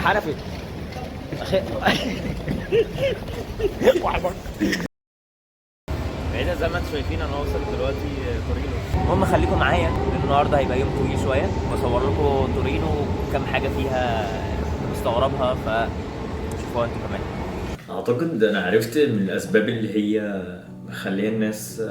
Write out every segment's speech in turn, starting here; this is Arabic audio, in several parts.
حنفي بعيد زي ما انتم شايفين انا واصل دلوقتي تورينو. المهم خليكم معايا لان النهارده هيبقى يوم طويل شويه، بصور لكم تورينو كام حاجه فيها مستغربها فشوفوها انتوا كمان. اعتقد انا عرفت من الاسباب اللي هي مخليه الناس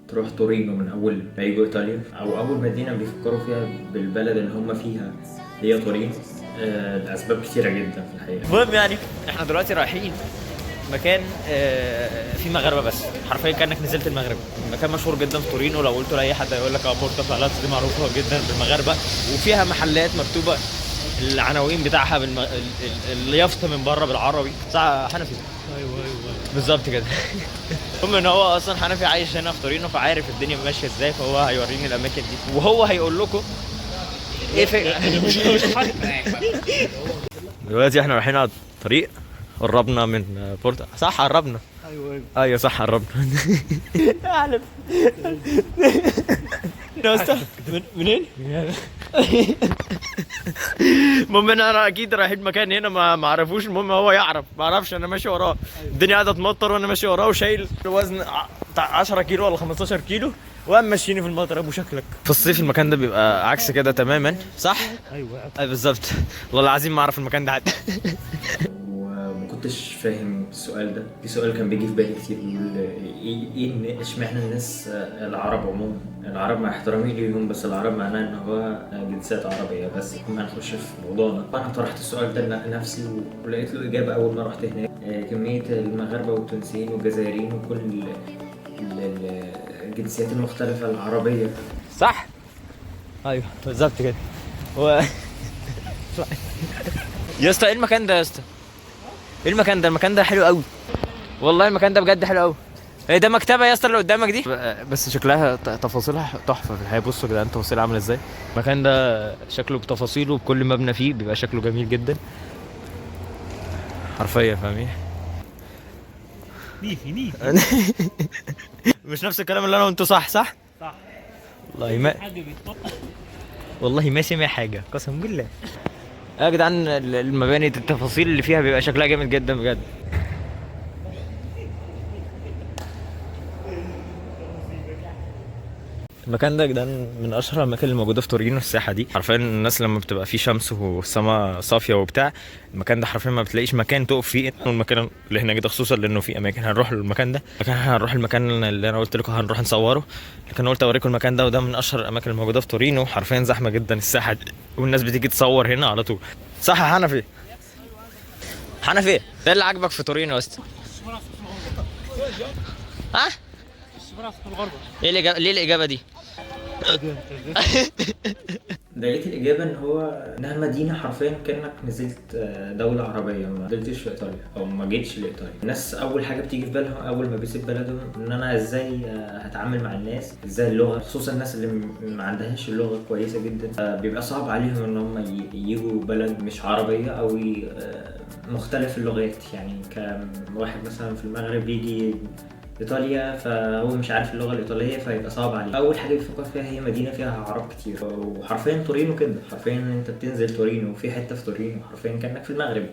تروح تورينو من اول ما يجوا ايطاليا، او اول مدينه بيفكروا فيها بالبلد اللي هم فيها هي تورينو. الاسباب كتيره جدا في الحقيقه. المهم يعني احنا دلوقتي رايحين مكان فيه مغاربه، بس حرفيا كانك نزلت المغرب. مكان مشهور جدا في تورينو، لو قلت لاي حد هيقول لك بورتا فالاتس دي معروفه جدا بالمغاربه، وفيها محلات مكتوبه العناوين بتاعها اليافطه من بره بالعربي. صح حنفي؟ ايوه بالظبط كده. المهم ان هو اصلا حنفي عايش هنا في تورينو فعارف الدنيا ماشيه ازاي، فهو هيوريني الاماكن دي وهو هيقول لكم ايه دلوقتي احنا رايحين على الطريق، قربنا من بورتا. صح قربنا؟ ايوه صح قربنا. اعلم منين؟ المهم ان انا اكيد رايحين مكان هنا ما اعرفوش. المهم هو يعرف ما اعرفش، انا ماشي وراه. الدنيا قاعده تمطر وانا ماشي وراه وشايل وزن بتاع 10 كيلو ولا 15 كيلو وقام ماشيني في المطر. ابو شكلك في الصيف المكان ده بيبقى عكس كده تماما. صح؟ ايوه بالظبط. والله العظيم ما اعرف المكان ده حتى. وما كنتش فاهم السؤال ده. في سؤال كان بيجي في بالي كتير، بيقول ايه اشمعنى الناس العرب عموما، العرب مع احترامي ليهم بس العرب معناه ان هو جنسيات عربيه بس. ما نخش في الموضوع ده. فانا طرحت السؤال ده لنفسي ولقيت له اجابه اول ما رحت هناك. كميه المغاربه والتونسيين والجزائريين وكل الجنسيات المختلفه العربيه. صح؟ ايوه بالظبط كده. هو يا اسطى ايه المكان ده يا اسطى؟ ايه المكان ده؟ المكان ده حلو قوي والله. المكان ده بجد حلو قوي. ايه ده مكتبه يا اسطى اللي قدامك دي؟ بس شكلها تفاصيلها تحفه في الحقيقه. بصوا يا جدعان تفاصيلها عامله ازاي. المكان ده شكله بتفاصيله بكل مبنى فيه بيبقى شكله جميل جدا حرفيا. فاهمين؟ نيفي مش نفس الكلام اللي انا وانتوا صح؟ والله ما والله ما سمع حاجه قسم بالله. يا جدعان المباني التفاصيل اللي فيها بيبقى شكلها جامد جدا بجد. المكان ده يا جدعان من اشهر الاماكن اللي موجوده في تورينو. الساحه دي حرفيا الناس لما بتبقى فيه شمس والسماء صافيه وبتاع، المكان ده حرفيا ما بتلاقيش مكان تقف فيه. والمكان اللي هناك ده خصوصا لانه في اماكن هنروح للمكان ده، لكن هنروح المكان اللي انا قلت لكم هنروح نصوره، لكن قلت اوريكم المكان ده. وده من اشهر الاماكن الموجوده في تورينو. حرفيا زحمه جدا الساحه دي والناس بتيجي تصور هنا على طول. صح يا حنفي؟ حنفي ايه اللي عاجبك في تورينو يا اسطى؟ ها؟ ايه الاجابه؟ ليه الاجابه دي؟ لقيت الإجابة إنها مدينة حرفيا كأنك نزلت دولة عربية، ما نزلتش في إيطاليا أو ما جيتش لإيطاليا. الناس أول حاجة بتيجي في بالهم أول ما بيسيب بلدهم إن أنا إزاي هتعامل مع الناس، إزاي اللغة، خصوصا الناس اللي ما عندهاش اللغة كويسة جدا. بيبقى صعب عليهم إن هم يجوا بلد مش عربية أو مختلف اللغات. يعني كواحد مثلا في المغرب يجي ايطاليا فهو مش عارف اللغه الايطاليه فيبقى صعب عليه. اول حاجه بيفكر فيها هي مدينه فيها عرب كتير، وحرفيا تورينو كده. حرفيا انت بتنزل تورينو في حته في تورينو حرفيا كانك في المغرب.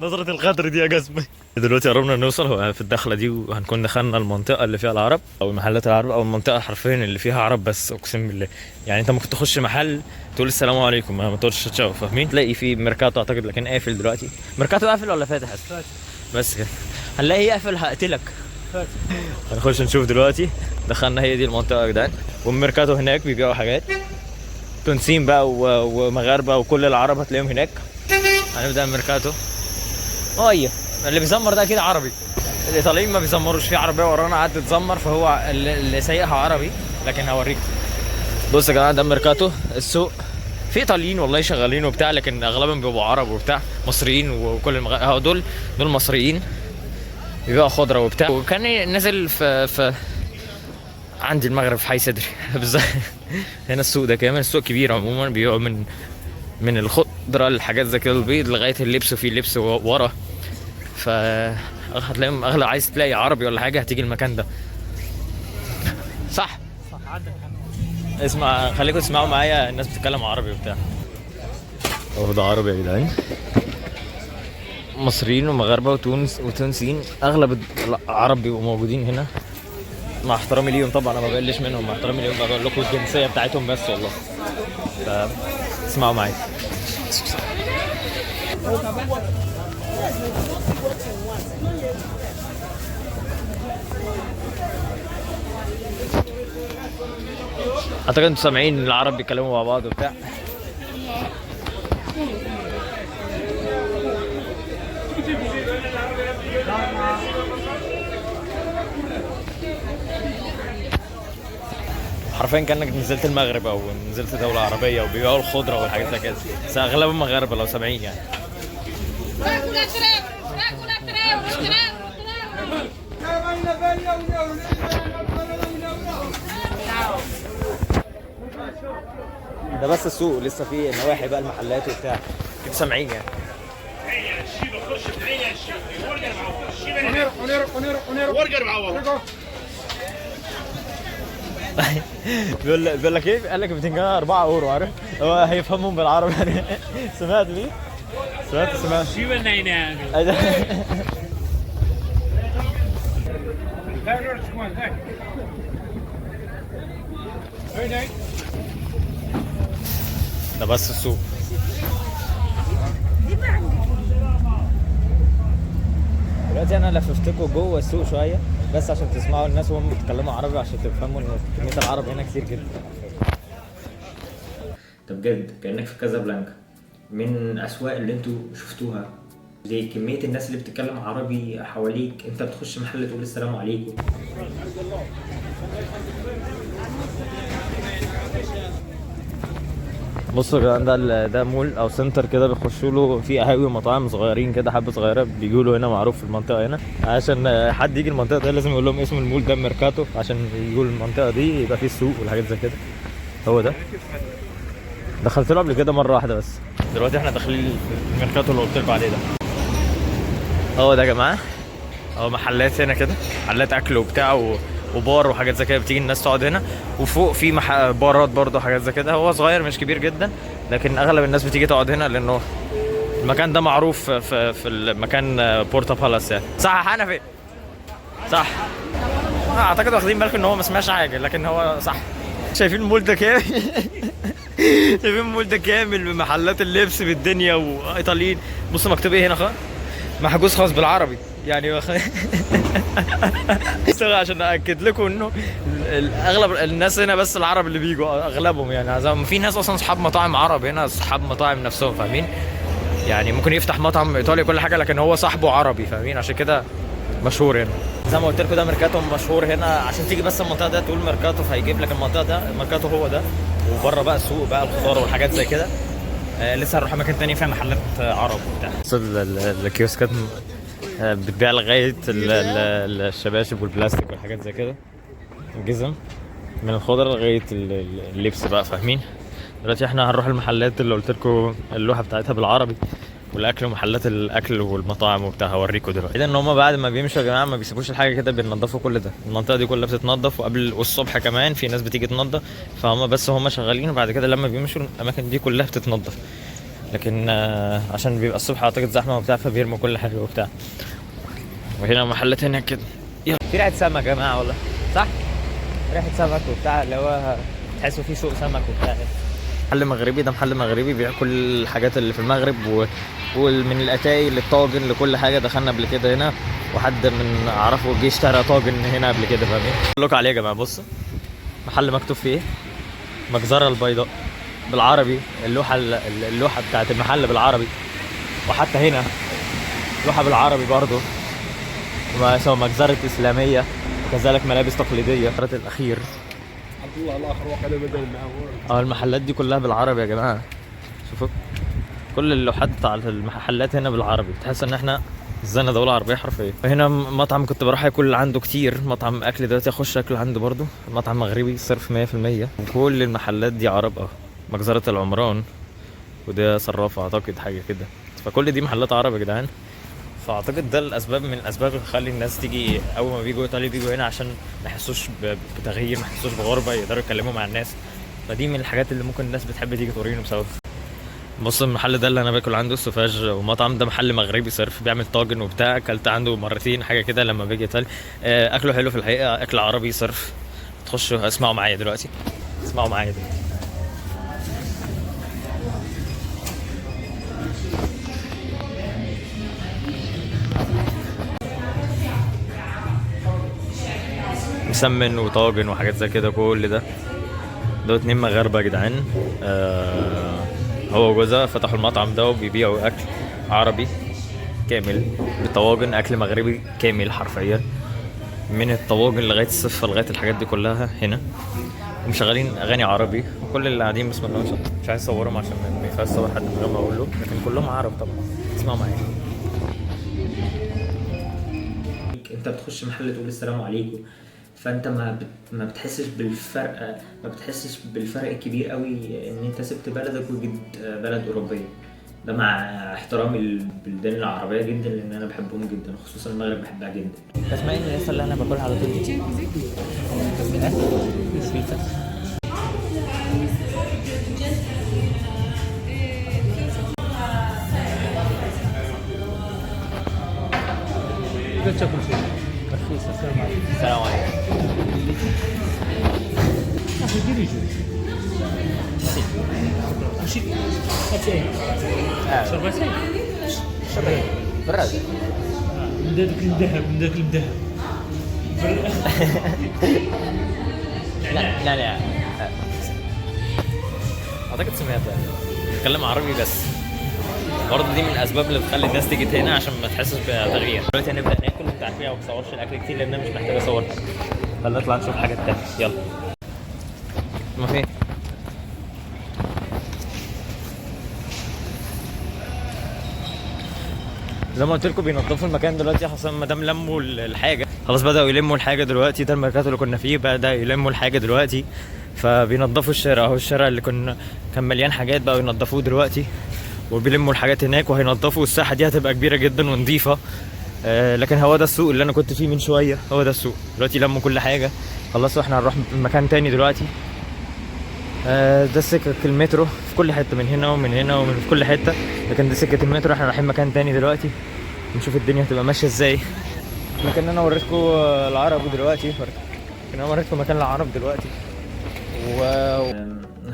نظرة الغدر دي يا جزمة. دلوقتي قربنا نوصل في الدخلة دي وهنكون دخلنا المنطقة اللي فيها العرب أو محلات العرب أو المنطقة حرفيا اللي فيها عرب بس. أقسم بالله يعني أنت ممكن تخش محل تقول السلام عليكم ما تقولش تشاو. فاهمين؟ تلاقي في ميركاتو أعتقد لكن قافل دلوقتي. ميركاتو قافل ولا فاتح؟ بس كده. هنلاقيه قافل هقتلك. هنخش نشوف دلوقتي. دخلنا هي دي المنطقة يا جدعان، والميركاتو هناك بيبيعوا حاجات تونسيين بقى ومغاربة وكل العرب هتلاقيهم هناك. هنبدأ الميركاتو. ايه اللي بيزمر ده اكيد عربي. الايطاليين ما بيزمروش، في عربيه ورانا قاعده تزمر فهو اللي سايقها عربي. لكن هوريك. بص يا جماعه ده الميركاتو. السوق في ايطاليين والله شغالين وبتاع، لكن اغلبهم بيبقوا عرب وبتاع مصريين وكل اهو دول مصريين بيبيعوا خضره وبتاع. وكان نازل في عندي المغرب في حي صدري بالظبط. هنا السوق ده كمان السوق كبير عموما، بيبيعوا من الخضره الحاجات زي كده البيض لغايه اللبس، وفي لبس ورا. ف هتلاقيهم اغلب عايز تلاقي عربي ولا حاجه هتيجي المكان ده. صح عندك حق. اسمع خليكم تسمعوا معايا الناس بتتكلم عربي وبتاع. اهو ده عربي يا جدعان، مصريين ومغاربه وتونسيين، اغلب العرب بيبقوا موجودين هنا، مع احترامي ليهم طبعا، انا ما بقلش منهم، مع احترامي ليهم بقول لكم الجنسيه بتاعتهم بس والله. اسمعوا معايا. اعتقد انتوا سامعين العرب بيتكلموا مع بعض وبتاع. حرفيا كانك نزلت المغرب او نزلت دوله عربيه، وبيبيعوا الخضره والحاجات زي كده، بس اغلبهم مغاربه لو سامعين يعني. ده بس السوق، لسه في نواحي بقى المحلات وبتاع كده سامعين يعني. بيقول لك ايه؟ قال لك بتنجان 4 اورو، عارف؟ هو هيفهمهم بالعربي يعني. سمعت دي؟ سمعت شو بدنا هنا؟ ده بس السوق. دلوقتي انا لففتكم جوه السوق شويه بس عشان تسمعوا الناس وهم بيتكلموا عربي، عشان تفهموا ان كميه العرب هنا كتير جدا. طب بجد كأنك في كازابلانكا، من الأسواق اللي انتوا شفتوها دي، كمية الناس اللي بتتكلم عربي حواليك، انت بتخش محل تقول السلام عليكم. بصوا يا جدعان، ده مول او سنتر كده بيخشوا له، في قهاوي ومطاعم صغيرين كده، حبه صغيره بيجوا له هنا، معروف في المنطقه هنا. عشان حد يجي المنطقه دي لازم يقول لهم اسم المول ده ميركاتو، عشان يجوا المنطقه دي يبقى فيه السوق والحاجات زي كده. هو ده دخلت له قبل كده مره واحده بس. دلوقتي احنا داخلين الميركاتو اللي قلت لكم عليه ده. هو ده يا جماعه، هو محلات هنا كده، محلات اكل وبتاع وبار وحاجات زي كده، بتيجي الناس تقعد هنا، وفوق في بارات برضه حاجات زي كده. هو صغير مش كبير جدا، لكن اغلب الناس بتيجي تقعد هنا لانه المكان ده معروف في المكان بورتا بالاس يعني. صح حنفي؟ صح. اعتقد واخدين بالكم ان هو ما سمعش حاجه، لكن هو صح. شايفين المول ده كامل؟ شايفين المول ده كامل بمحلات اللبس بالدنيا وايطاليين. بصوا مكتوب ايه هنا؟ محجوز خاص بالعربي يعني. عشان اكد لكم انه اغلب الناس هنا بس العرب اللي بيجوا اغلبهم يعني. في ناس اصلا اصحاب مطاعم عرب هنا، اصحاب مطاعم نفسهم، فاهمين يعني؟ ممكن يفتح مطعم ايطالي كل حاجه، لكن هو صاحبه عربي، فاهمين؟ عشان كده مشهور هنا. زي ما قلت لكم ده ميركاتو مشهور هنا، عشان تيجي بس المنطقه ده تقول ميركاتو فهيجيب لك المنطقه ده ميركاتو هو ده. وبره بقى السوق بقى الخضار والحاجات زي كده. لسه هنروح مكان تاني فيها محلات عرب وبتاع. الكيوسكات بتبيع لغايه الشباشب والبلاستيك والحاجات زي كده، الجزم من الخضر لغايه اللبس بقى، فاهمين؟ دلوقتي احنا هنروح المحلات اللي قلت لكم اللوحه بتاعتها بالعربي، والاكل ومحلات الاكل والمطاعم وبتاع، هوريكم دلوقتي. لان هم بعد ما بيمشوا يا جماعه ما بيسيبوش الحاجه كده، بينضفوا كل ده. المنطقه دي كلها بتتنضف، وقبل والصبح كمان في ناس بتيجي تنضف، فهم بس هم شغالين، وبعد كده لما بيمشوا الاماكن دي كلها بتتنضف. لكن عشان بيبقى الصبح اعتقد زحمه وبتاع، فبيرموا كل حاجه وبتاع. وهنا محلات هنا كده. يلا في ريحه سمك يا جماعه والله، صح؟ ريحه سمك وبتاع، اللي هو تحسوا فيه سوق سمك وبتاع. محل مغربي، ده محل مغربي بيبيع كل الحاجات اللي في المغرب، ومن الاتاي للطاجن لكل حاجه. دخلنا قبل كده هنا، وحد من اعرفه جه اشترى طاجن هنا قبل كده، فاهمين؟ اقول لكم عليه يا جماعه. بصوا محل مكتوب فيه ايه؟ مجزره البيضاء بالعربي. اللوحه بتاعت المحل بالعربي، وحتى هنا لوحه بالعربي برضه، سواء مجزره اسلاميه، وكذلك ملابس تقليديه. الاخير الله الاخر وقال بدل معه. المحلات دي كلها بالعربي يا جماعه. شوفوا كل اللوحات بتاع المحلات هنا بالعربي، تحس ان احنا زينا دوله عربيه حرفيا. هنا مطعم كنت بروح اكل عنده كتير، مطعم اكل، دلوقتي اخش اكل عنده برضه، مطعم مغربي صرف 100%. وكل المحلات دي عرب. مجزره العمران، وده صرافه اعتقد حاجه كده. فكل دي محلات عرب يا جدعان. فاعتقد ده الاسباب من الاسباب اللي تخلي الناس تيجي اول ما بيجوا ايطاليا بيجوا هنا، عشان ما يحسوش بتغيير، ما يحسوش بغربه، يقدروا يتكلموا مع الناس. فدي من الحاجات اللي ممكن الناس بتحب تيجي توريهم بسبب. بص المحل ده اللي انا باكل عنده السوفاج، ومطعم ده محل مغربي صرف بيعمل طاجن وبتاع، اكلت عنده مرتين حاجه كده لما باجي ايطاليا. اكله حلو في الحقيقه، اكل عربي صرف. تخشوا اسمعوا معايا دلوقتي، اسمعوا معايا دلوقتي. مسمن وطاجن وحاجات زي كده، كل ده دول 2 مغاربه يا جدعان. هو وجوزها فتحوا المطعم ده وبيبيعوا اكل عربي كامل بطواجن، اكل مغربي كامل حرفيا، من الطواجن لغايه الصفه لغايه الحاجات دي كلها هنا، ومشغلين اغاني عربي، وكل اللي قاعدين بسم الله ما شاء الله. مش عايز اصورهم عشان ما ينفعش اصور حد من غير ما اقول له، لكن كلهم عرب طبعا. اسمعوا معايا. انت بتخش محل تقول السلام عليكم، فانت ما بتحسش بالفرق، ما بتحسش بالفرق الكبير قوي ان انت سبت بلدك وجيت بلد اوروبيه. ده مع احترامي البلدان العربيه جدا، لان انا بحبهم جدا، خصوصا المغرب بحبها جدا. اسمعي الريسه اللي انا باكلها على طول دي. لا تاكل شيء رخيص. السلام عليكم. السلام عليكم. اخي ديريجو ماشي هاتي شربتي شباب براد من ذاك الذهب، من ذاك الذهب. لا لا اعتقد سمعتها بتكلم عربي بس، برضه دي من الاسباب اللي بتخلي الناس تيجي هنا عشان ما تحسش بتغيير. دلوقتي هنبدا ناكل، انت عارفين ما بصورش الاكل كتير لان انا مش محتاج اصور. خلينا نطلع نشوف حاجات تانية، يلا. ما فين زي ما قلت لكم بينظفوا المكان دلوقتي، حسب ما دام لموا الحاجه خلاص، بداوا يلموا الحاجه دلوقتي. ده الميركاتو اللي كنا فيه، بدا يلموا الحاجه دلوقتي، فبينظفوا الشارع اهو. الشارع اللي كان مليان حاجات بقى ينظفوه دلوقتي، وبيلموا الحاجات هناك وهينظفوا. الساحه دي هتبقى كبيره جدا ونظيفه. لكن هو ده السوق اللي انا كنت فيه من شويه، هو ده السوق دلوقتي. لموا كل حاجه خلاص، واحنا هنروح مكان تاني دلوقتي. ده سكك المترو في كل حته، من هنا ومن هنا ومن في كل حته، لكن دي سكه المترو. احنا رايحين مكان تاني دلوقتي نشوف الدنيا هتبقى ماشيه ازاي. لكن انا وريتكم العرب دلوقتي، لكن انا وريتكم مكان العرب دلوقتي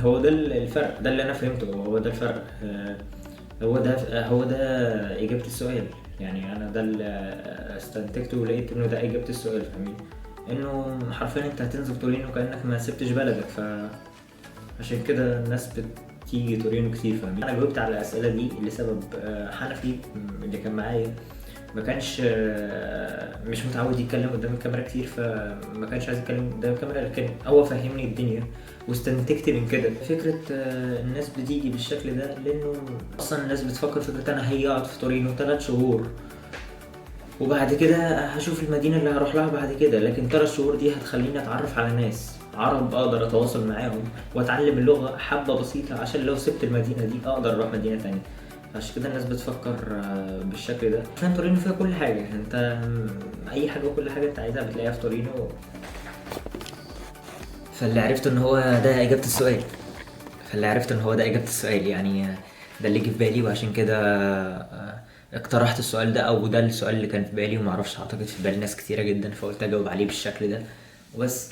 هو ده الفرق، ده اللي انا فهمته، هو ده الفرق. هو ده اجابه السؤال. يعني انا ده اللي استنتجته ولقيت انه ده اجابه السؤال، فاهمين؟ انه حرفيا انت هتنزل تورينو كانك ما سبتش بلدك، عشان كده الناس بتيجي تورينو كتير، فاهمين؟ انا جاوبت على الاسئله دي لسبب حنفي اللي كان معايا ما كانش مش متعود يتكلم قدام الكاميرا كتير، فما كانش عايز يتكلم قدام الكاميرا، لكن هو فهمني الدنيا واستنتجت من كده فكره الناس بتيجي بالشكل ده، لانه اصلا الناس بتفكر فكره انا هيقعد في تورينو 3 شهور وبعد كده هشوف المدينه اللي هروح لها بعد كده، لكن 3 شهور دي هتخليني اتعرف على ناس عرب، اقدر اتواصل معاهم واتعلم اللغه حبه بسيطه، عشان لو سبت المدينه دي اقدر اروح مدينه تانية. عشان كده الناس بتفكر بالشكل ده. عشان تورينو فيها كل حاجه، انت اي حاجه وكل حاجه انت عايزها بتلاقيها في تورينو. فاللي عرفت ان هو ده اجابه السؤال، يعني ده اللي جه في بالي، وعشان كده اقترحت السؤال ده، او ده السؤال اللي كان في بالي ومعرفش، اعتقد في بال ناس كتيره جدا، فقلت اجاوب عليه بالشكل ده وبس.